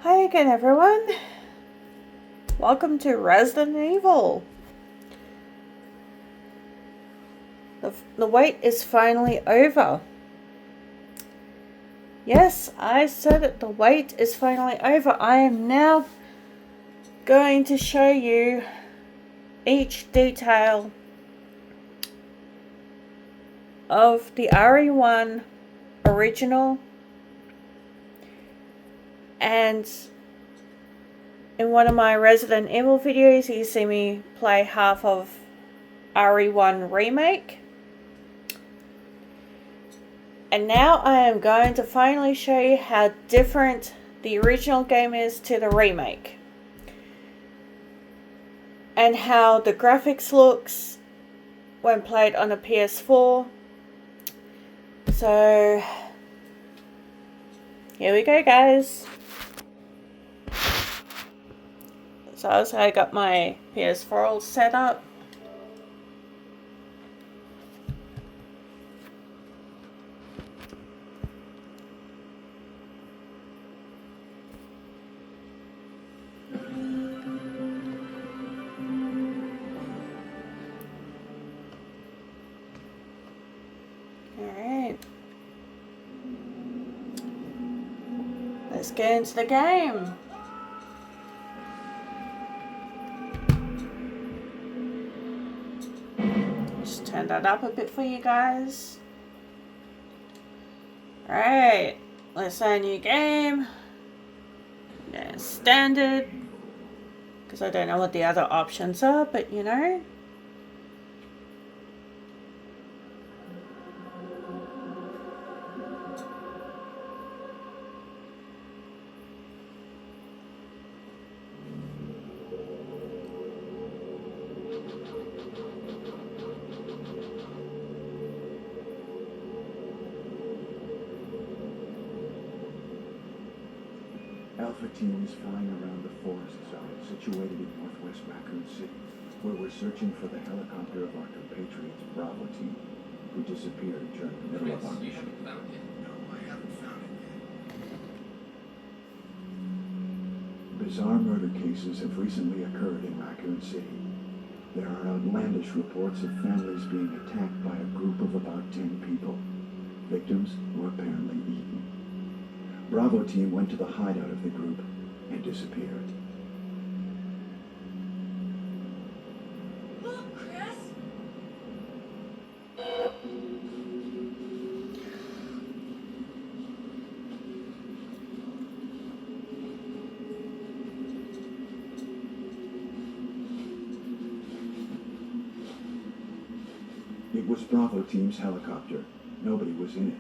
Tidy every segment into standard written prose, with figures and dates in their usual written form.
Hi again, everyone. Welcome to Resident Evil. The wait is finally over. Yes, I said it. The wait is finally over. I am now going to show you each detail of the RE1 original, and in one of my Resident Evil videos you see me play half of RE1 Remake. And now I am going to finally show you how different the original game is to the remake, and how the graphics looks when played on a PS4. So here we go, guys. So I got my PS4 all set up. Alright. Let's get into the game. Just turn that up a bit for you guys. Alright. Let's start a new game. Yeah, standard. Because I don't know what the other options are, but you know. Alpha Team is flying around the forest zone situated in northwest Raccoon City, where we're searching for the helicopter of our compatriots Bravo Team, who disappeared during the middle of our mission. No, I haven't found it yet. Bizarre murder cases have recently occurred in Raccoon City. There are outlandish reports of families being attacked by a group of about 10 people. Victims were apparently eaten. Bravo Team went to the hideout of the group and disappeared. Look, Chris! It was Bravo Team's helicopter. Nobody was in it.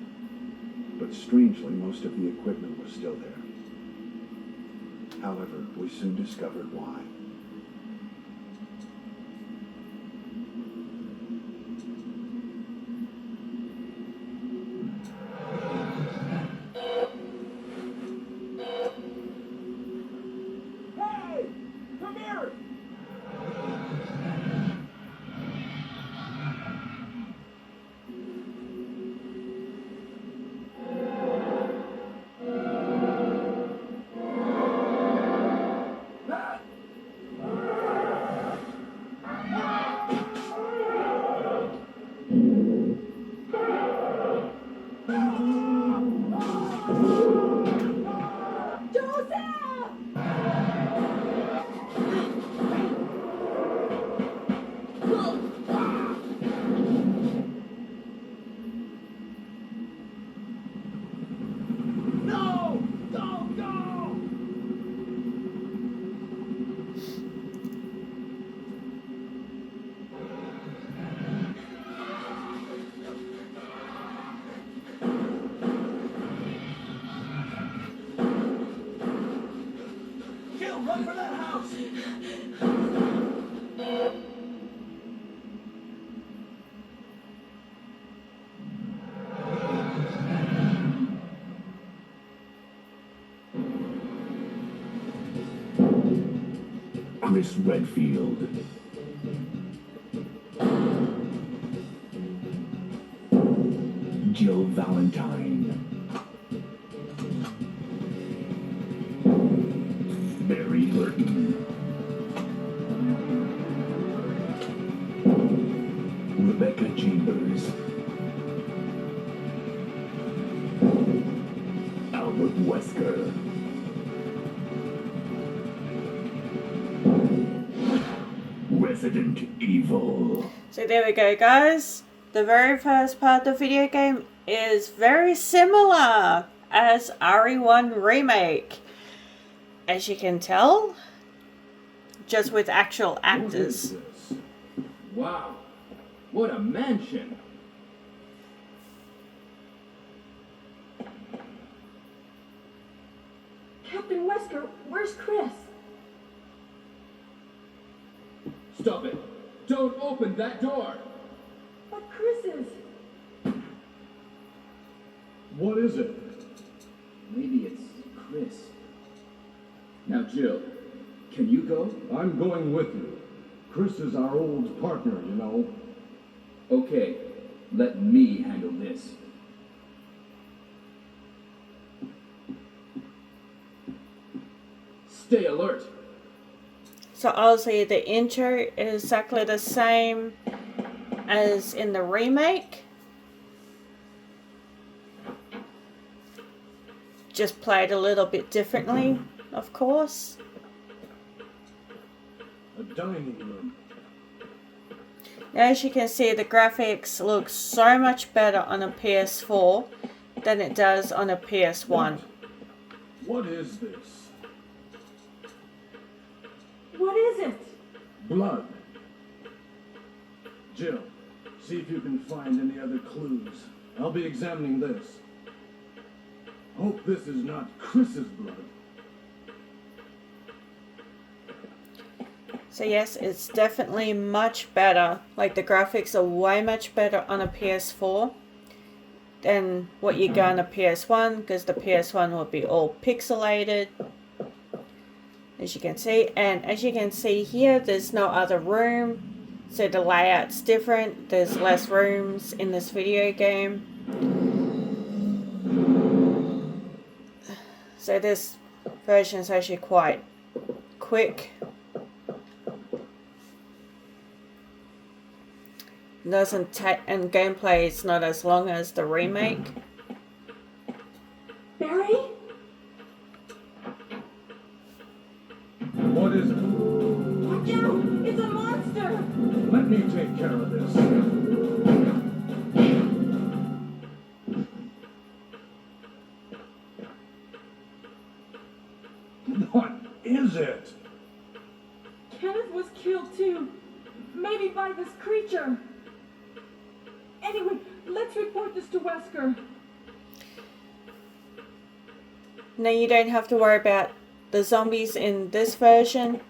But strangely, most of the equipment was still there. However, we soon discovered why. Hey! Come here! No! Don't go! Kill! Run for that house! Chris Redfield. Jill Valentine. Burton. Rebecca Chambers. Albert Wesker. Resident Evil. So there we go, guys. The very first part of the video game is very similar as RE1 Remake. As you can tell, just with actual actors. What is this? Wow, what a mansion! Captain Wesker, where's Chris? Stop it! Don't open that door! But Chris is. What is it? Maybe it's Chris. Now, Jill, can you go? I'm going with you. Chris is our old partner, you know. Okay, let me handle this. Stay alert! So obviously the intro is exactly the same as in the remake. Just played a little bit differently, of course. A dining room. As you can see, the graphics look so much better on a PS4 than it does on a PS1. What is this? What is it? Blood. Jill, see if you can find any other clues. I'll be examining this. Hope this is not Chris's blood. So yes, it's definitely much better. Like the graphics are way much better on a PS4 than what you get on a PS1, because the PS1 will be all pixelated, as you can see. And as you can see here, there's no other room, so the layout's different. There's less rooms in this video game. So this version is actually quite quick. Doesn't take, and gameplay is not as long as the remake. Barry? What is it? Watch out! It's a monster! Let me take care of this. What is it? Kenneth was killed too. Maybe by this creature. Anyway, let's report this to Wesker. Now you don't have to worry about the zombies in this version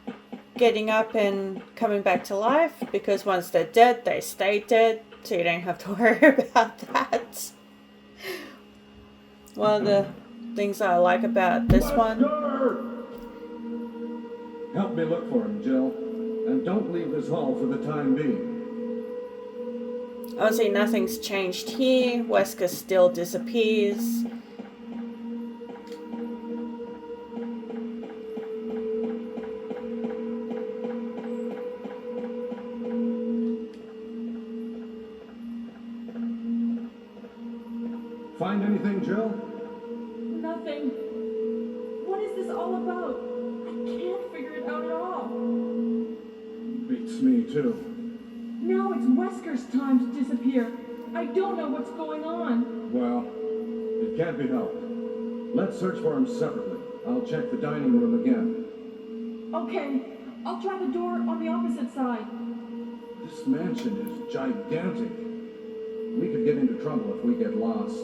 getting up and coming back to life, because once they're dead, they stay dead, so you don't have to worry about that. One of the things I like about this one. Help me look for him, Jill. And don't leave this hall for the time being. Obviously nothing's changed here. Wesker still disappears. Find anything, Jill? Nothing. What is this all about? I can't figure it out at all. Beats me, too. Now it's Wesker's time to disappear. I don't know what's going on. Well, it can't be helped. Let's search for him separately. I'll check the dining room again. Okay, I'll try the door on the opposite side. This mansion is gigantic. We could get into trouble if we get lost.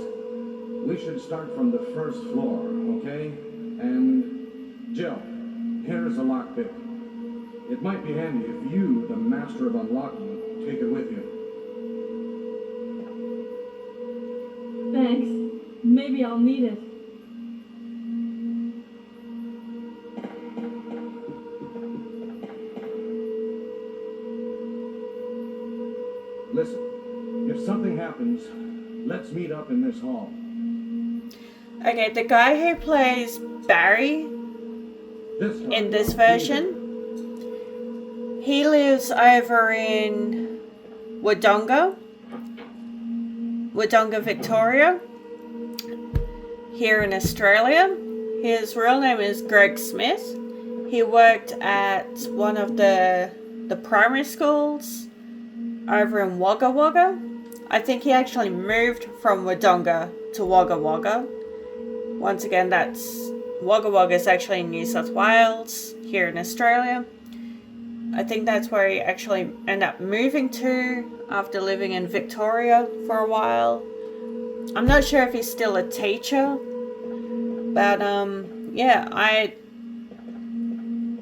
We should start from the first floor, okay? And Jill, here's a lockpick. It might be handy if you, the master of unlocking, take it with you. Thanks. Maybe I'll need it. Listen, if something happens, let's meet up in this hall. Okay, the guy who plays Barry, in this version. He lives over in Wodonga, Victoria, here in Australia. His real name is Greg Smith. He worked at one of the primary schools over in Wagga Wagga. I think he actually moved from Wodonga to Wagga Wagga. Once again, Wagga Wagga is actually in New South Wales, here in Australia. I think that's where he actually ended up moving to after living in Victoria for a while. I'm not sure if he's still a teacher, but yeah, I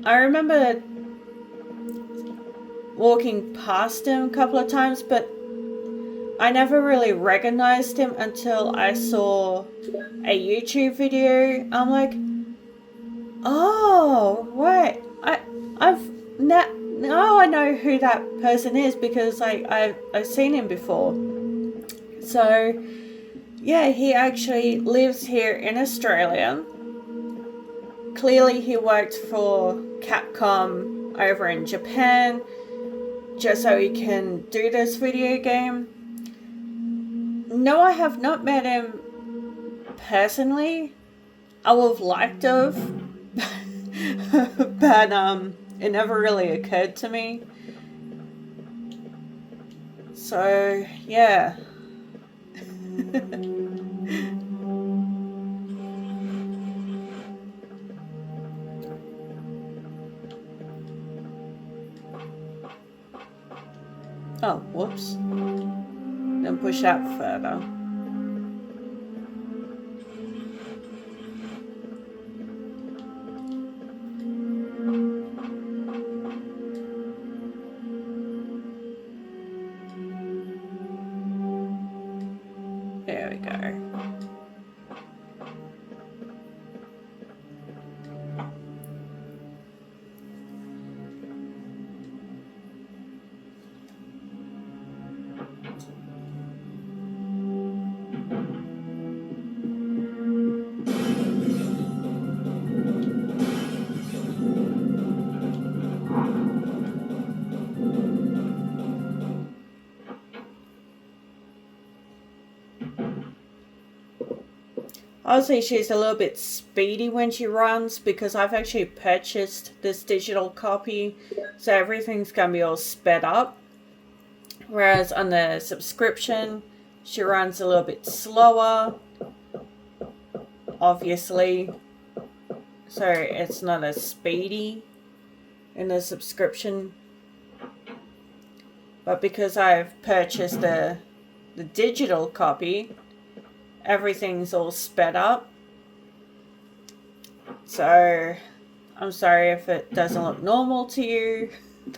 remember walking past him a couple of times, but I never really recognized him until I saw a YouTube video. I'm like, oh, wait, now I know who that person is because I've seen him before. So yeah, he actually lives here in Australia. Clearly he worked for Capcom over in Japan just so he can do this video game. No, I have not met him personally. I would have liked to have, but it never really occurred to me. So yeah. Oh, whoops. Then push that further. There we go. Obviously, she's a little bit speedy when she runs because I've actually purchased this digital copy, so everything's going to be all sped up. Whereas on the subscription, she runs a little bit slower, obviously, so it's not as speedy in the subscription. But because I've purchased the digital copy, everything's all sped up. So I'm sorry if it doesn't look normal to you,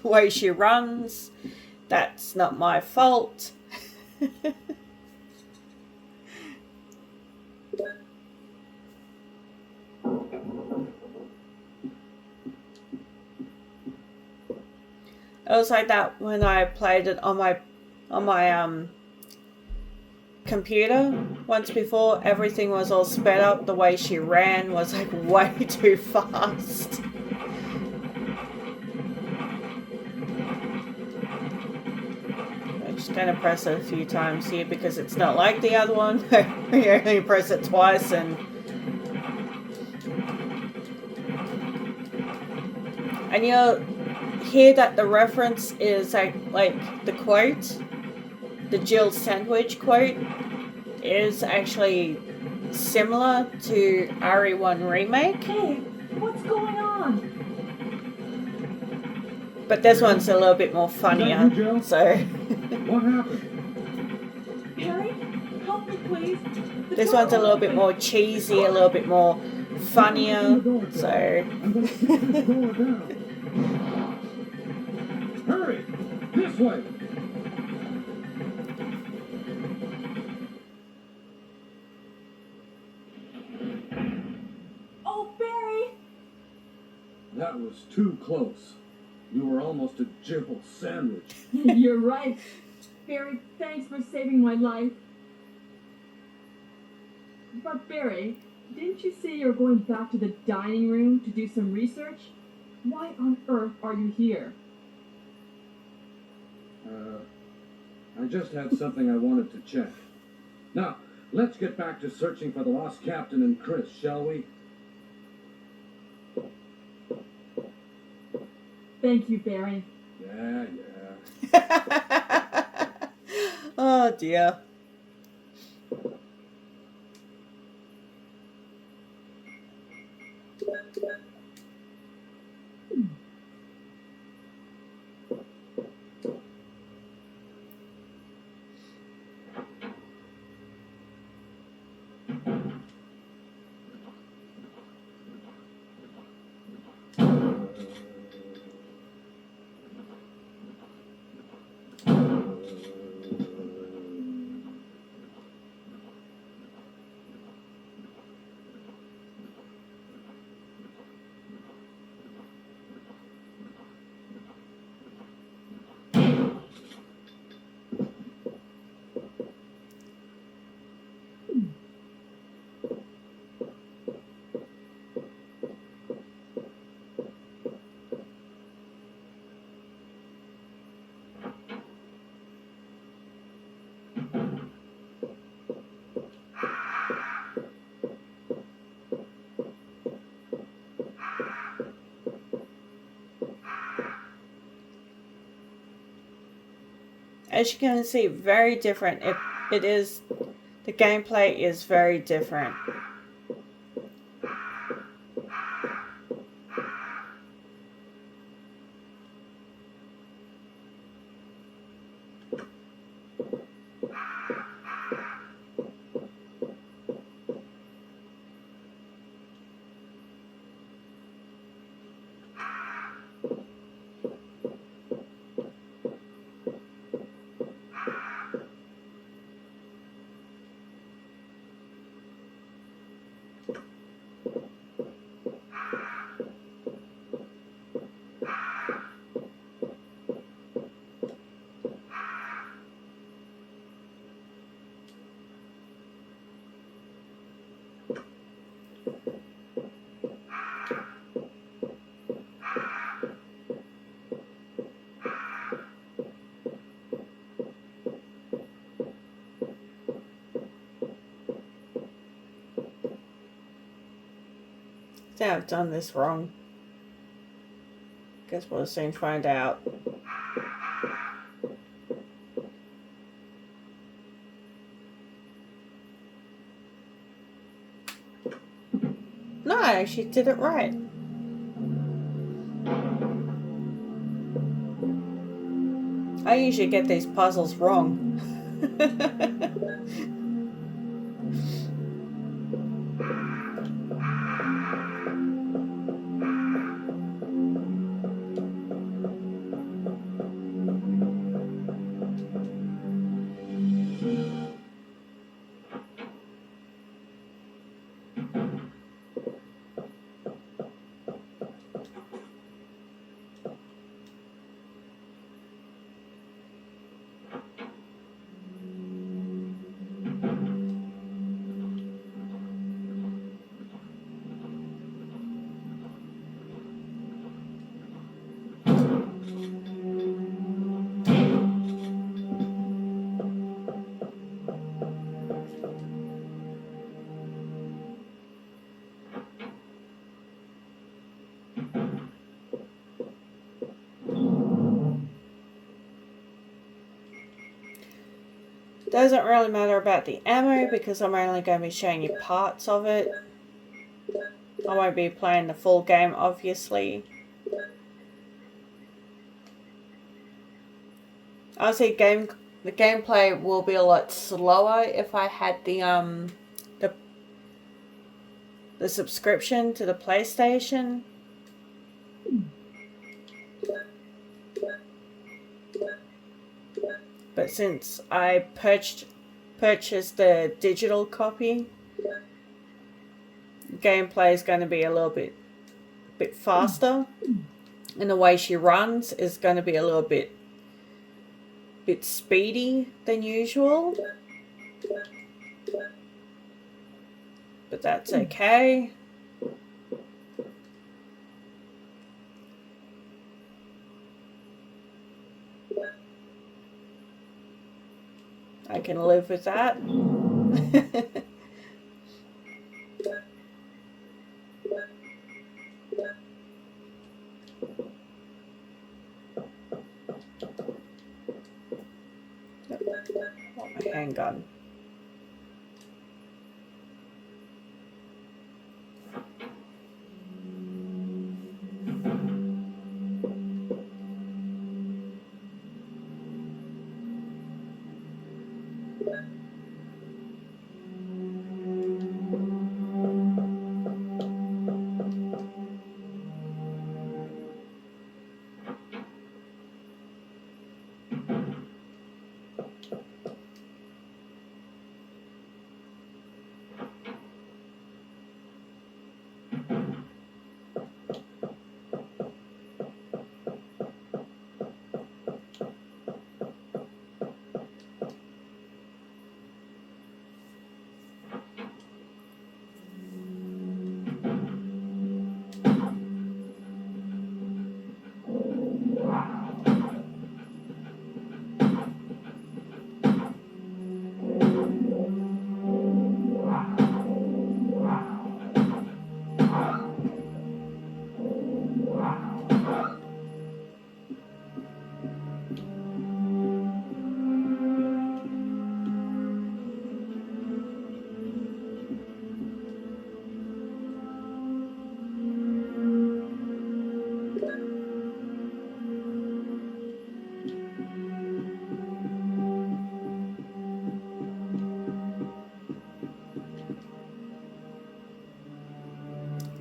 the way she runs. That's not my fault. It was like that when I played it on my computer once before. Everything was all sped up. The way she ran was like way too fast. I'm just gonna press it a few times here because it's not like the other one. You only press it twice and you'll hear that the reference is like the quote, the Jill Sandwich quote, is actually similar to RE1 Remake. Hey, what's going on? But this one's a little bit more funnier. Is that you, Jill? So What happened? Harry, help me please. The this door one's a little bit more cheesy, a little bit more funnier. So I'm gonna kick this door down. Hurry! This way! Oh, Barry! That was too close. You were almost a Jill sandwich. You're right. Barry, thanks for saving my life. But Barry, Didn't you say you're going back to the dining room to do some research? Why on earth are you here? I just had something I wanted to check. Now, let's get back to searching for the lost captain and Chris, shall we? Thank you, Barry. Yeah. Oh dear. As you can see, very different. It is, the gameplay is very different. I think I've done this wrong. Guess we'll soon find out. No, I actually did it right. I usually get these puzzles wrong. Doesn't really matter about the ammo because I'm only going to be showing you parts of it. I won't be playing the full game, obviously. Honestly, the gameplay will be a lot slower if I had the subscription to the PlayStation. But since I purchased the digital copy, gameplay is going to be a little bit faster, and the way she runs is going to be a little bit speedy than usual. but that's okay. I can live with that. Want my handgun.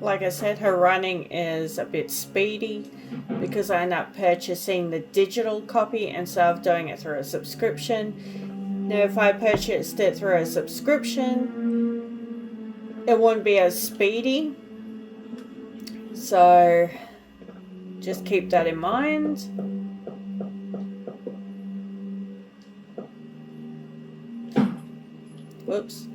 Like I said, her running is a bit speedy because I end up purchasing the digital copy instead of doing it through a subscription. Now, if I purchased it through a subscription, it wouldn't be as speedy. So, just keep that in mind. Whoops.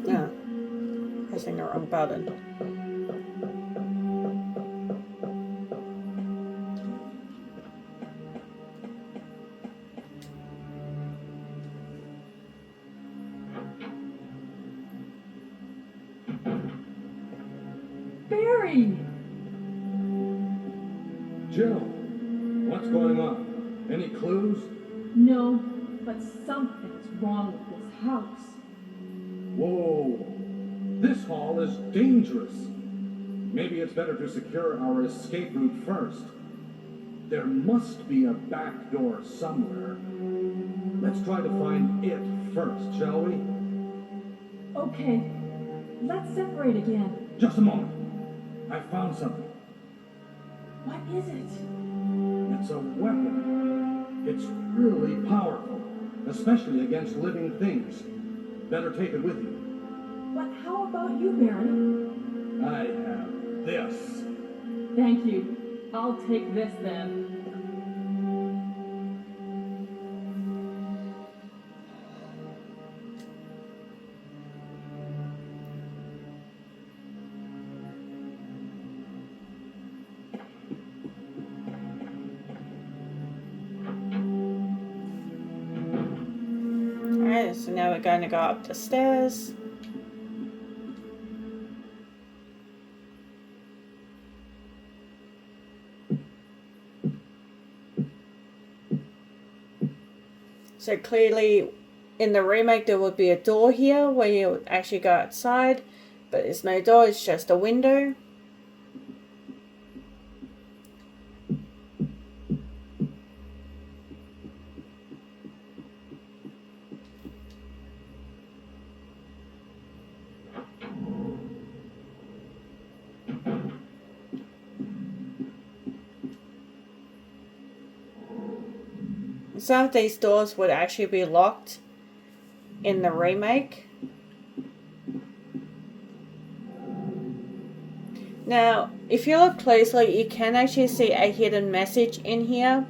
Yeah, pressing the wrong button. Barry! Jill, what's going on? Any clues? No, but something's wrong with this house. Whoa! This hall is dangerous. Maybe it's better to secure our escape route first. There must be a back door somewhere. Let's try to find it first, shall we? Okay, let's separate again. Just a moment. I found something. What is it? It's a weapon. It's really powerful, especially against living things. Better take it with you. But how about you, Barry? I have this. Thank you. I'll take this then. Alright, so now we're going to go up the stairs. So clearly in the remake there would be a door here where you would actually go outside, but there's no door, it's just a window. Some of these doors would actually be locked in the remake. Now, if you look closely, you can actually see a hidden message in here.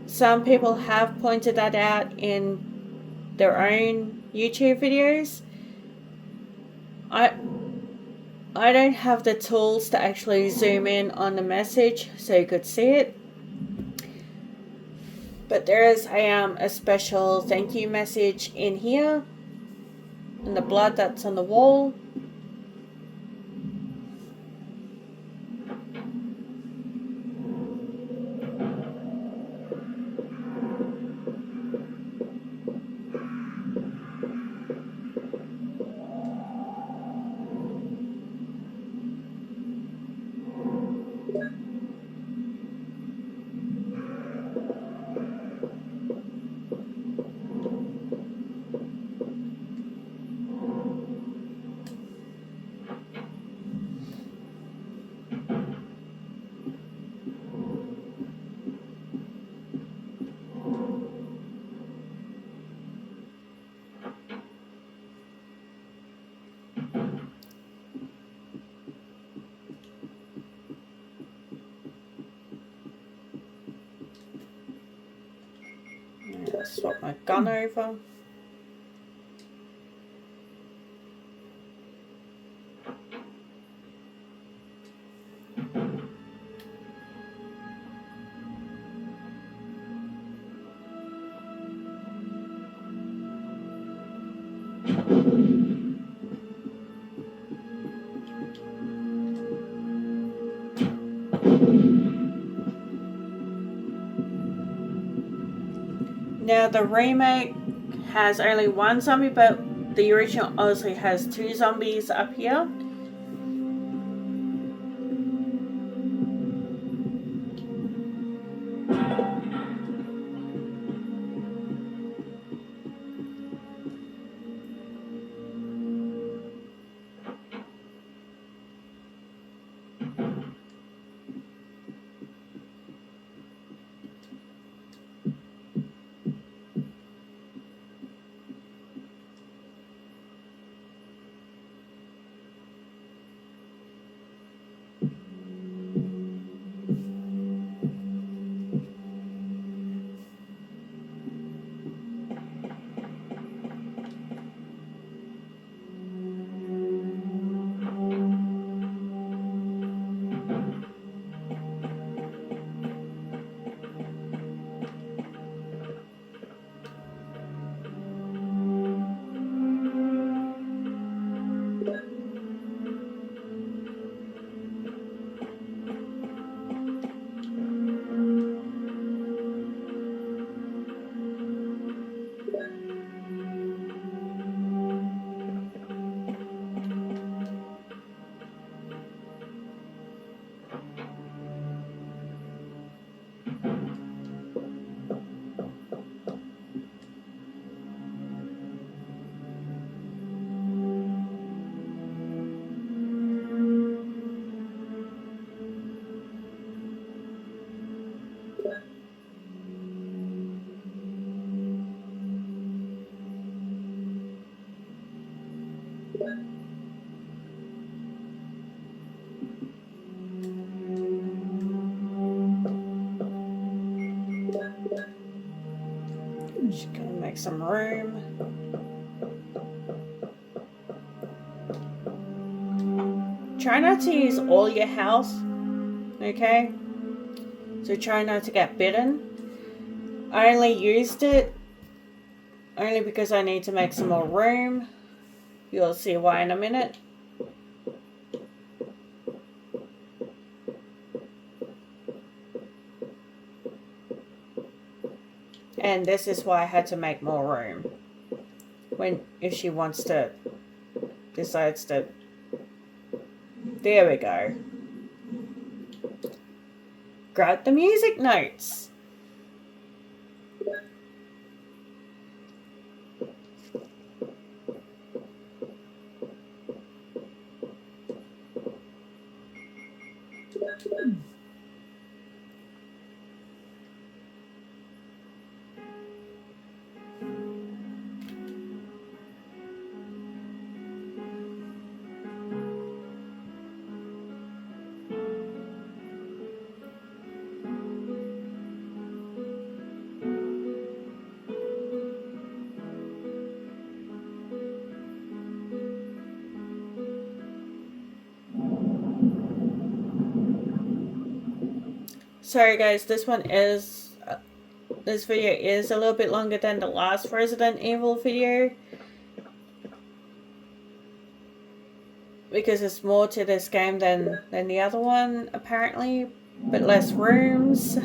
Some people have pointed that out in their own YouTube videos. I don't have the tools to actually zoom in on the message so you could see it. But there is a special thank you message in here. And the blood that's on the wall. Swap my gun over. Now the remake has only one zombie, but the original obviously has 2 zombies up here. Just gonna make some room. Try not to use all your health, okay? So try not to get bitten. I only used it only because I need to make some more room. You'll see why in a minute. And this is why I had to make more room. If she wants to, decides to. There we go. Grab the music notes. Sorry guys, this video is a little bit longer than the last Resident Evil video, because there's more to this game than the other one apparently, but less rooms.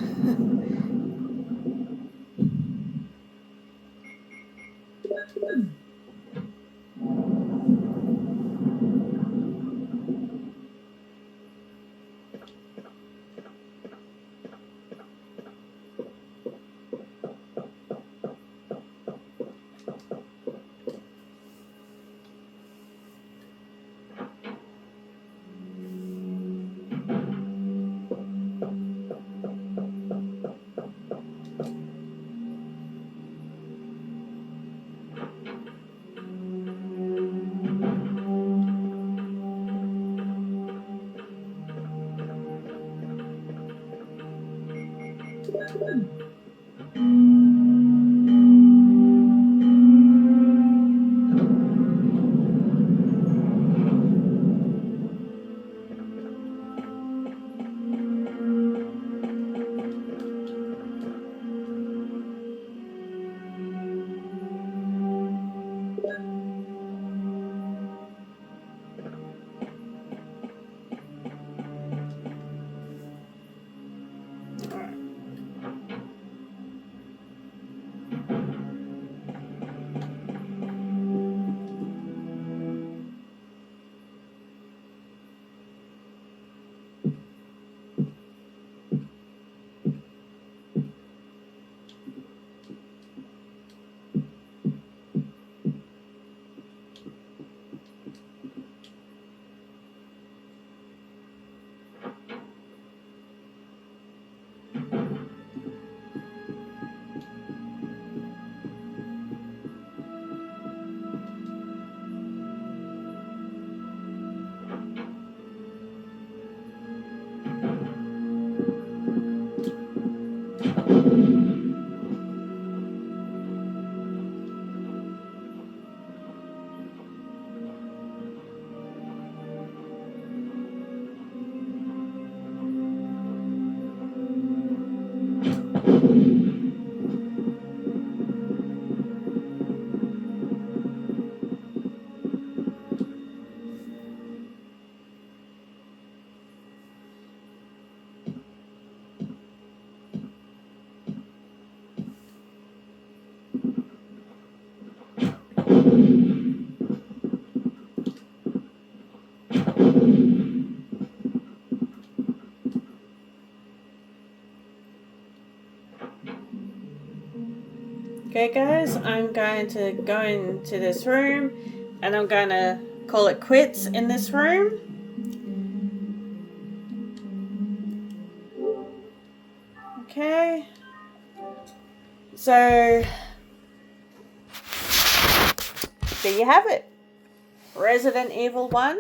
Okay guys, I'm going to go into this room and I'm going to call it quits in this room. Okay, so there you have it. Resident Evil 1,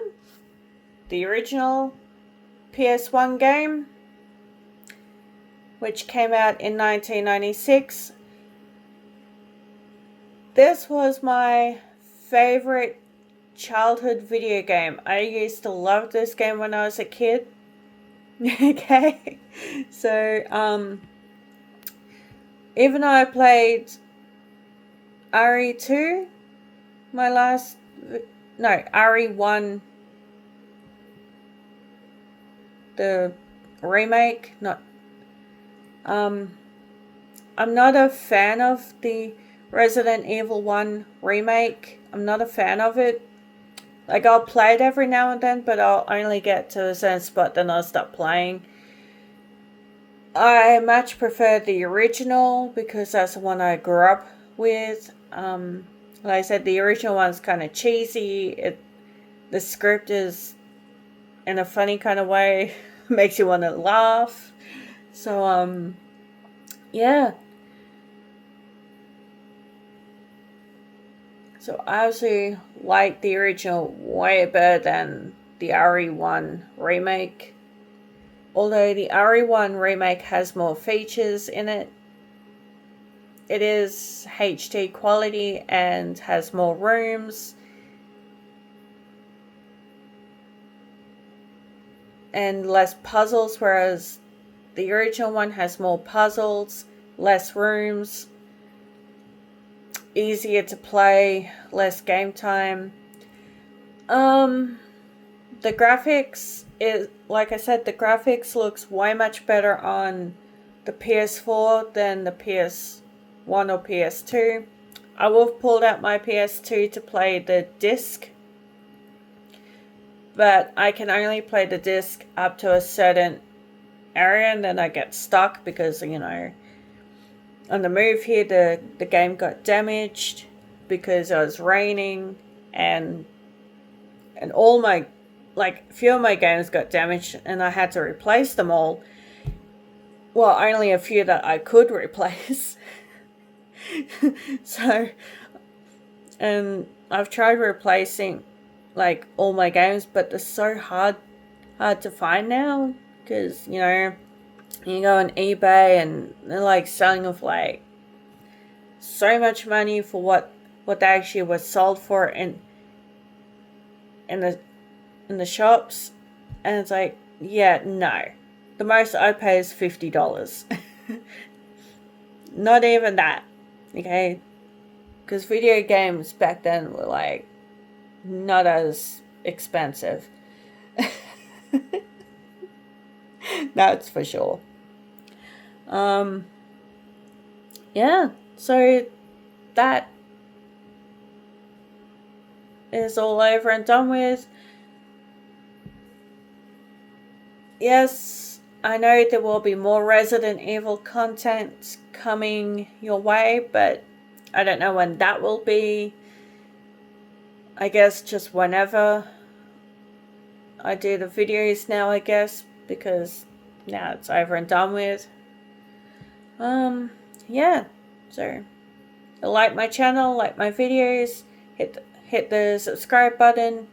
the original PS1 game, which came out in 1996. This was my favorite childhood video game. I used to love this game when I was a kid. Okay, so even though I played RE2, RE1, the remake, I'm not a fan of the Resident Evil 1 remake. I'm not a fan of it. Like, I'll play it every now and then, but I'll only get to a certain spot, then I'll stop playing. I much prefer the original because that's the one I grew up with. Like I said, the original one's kind of cheesy. The script is in a funny kind of way. Makes you want to laugh. So, yeah. So I actually like the original way better than the RE1 remake. Although the RE1 remake has more features in it. It is HD quality and has more rooms. And less puzzles, whereas the original one has more puzzles, less rooms, easier to play, less game time. The graphics is, like I said, the graphics looks way much better on the PS4 than the PS1 or PS2. I will have pulled out my PS2 to play the disc, but I can only play the disc up to a certain area and then I get stuck because, you know, on the move here the game got damaged because it was raining and all my, like, a few of my games got damaged and I had to replace them all. Well, only a few that I could replace. So, and I've tried replacing, like, all my games, but they're so hard to find now because, you know, you go on eBay and they're like selling them for like so much money for what they actually were sold for in the shops, and it's like, yeah, no, the most I pay is $50. Not even that, okay? Because video games back then were like not as expensive. That's for sure. Yeah, so that is all over and done with. Yes, I know there will be more Resident Evil content coming your way, but I don't know when that will be. I guess just whenever I do the videos now, I guess, because now it's over and done with. Yeah, so like my channel, like my videos, hit the subscribe button,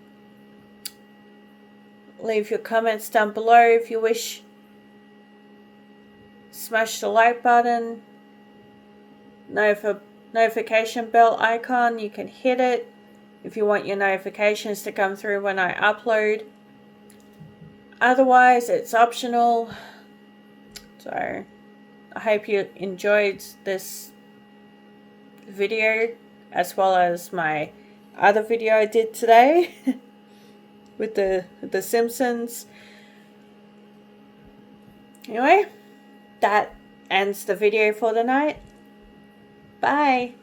leave your comments down below if you wish, smash the like button, notification bell icon, you can hit it if you want your notifications to come through when I upload. Otherwise, it's optional. So I hope you enjoyed this video as well as my other video I did today with the Simpsons. Anyway, that ends the video for the night. Bye.